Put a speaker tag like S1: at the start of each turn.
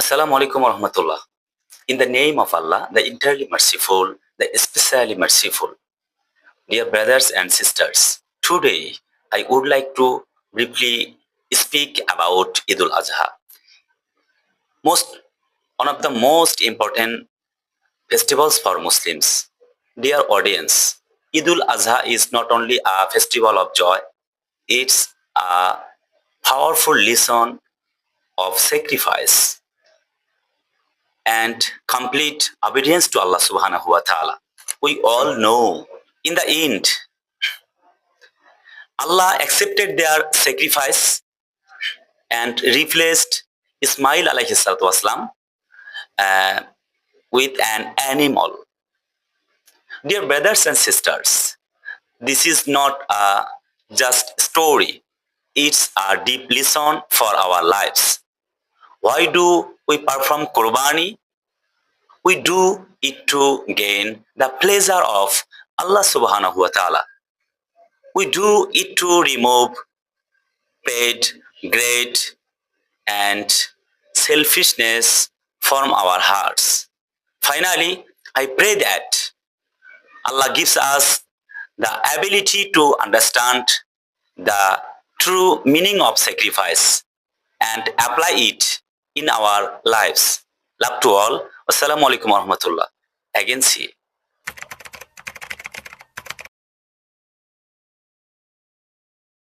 S1: Assalamu alaikum wa rahmatullah. In the name of Allah, the entirely merciful, the especially merciful. Dear brothers and sisters, today I would like to briefly speak about Eid al-Adha. Most One of the most important festivals for Muslims. Dear audience, Eid al-Adha is not only a festival of joy, it's a powerful lesson of sacrifice and complete obedience to Allah subhanahu wa ta'ala. We all know in the end, Allah accepted their sacrifice and replaced Ismail alayhi salatu wasalam uh, with an animal. Dear brothers and sisters, this is not a just story. It's a deep lesson for our lives. Why do we perform Qurbani? We do it to gain the pleasure of Allah subhanahu wa ta'ala. We do it to remove pride, greed, and selfishness from our hearts. Finally, I pray that Allah gives us the ability to understand the true meaning of sacrifice and apply it in our lives. Love to all. Wassalamu alaikum warahmatullah. Again, see.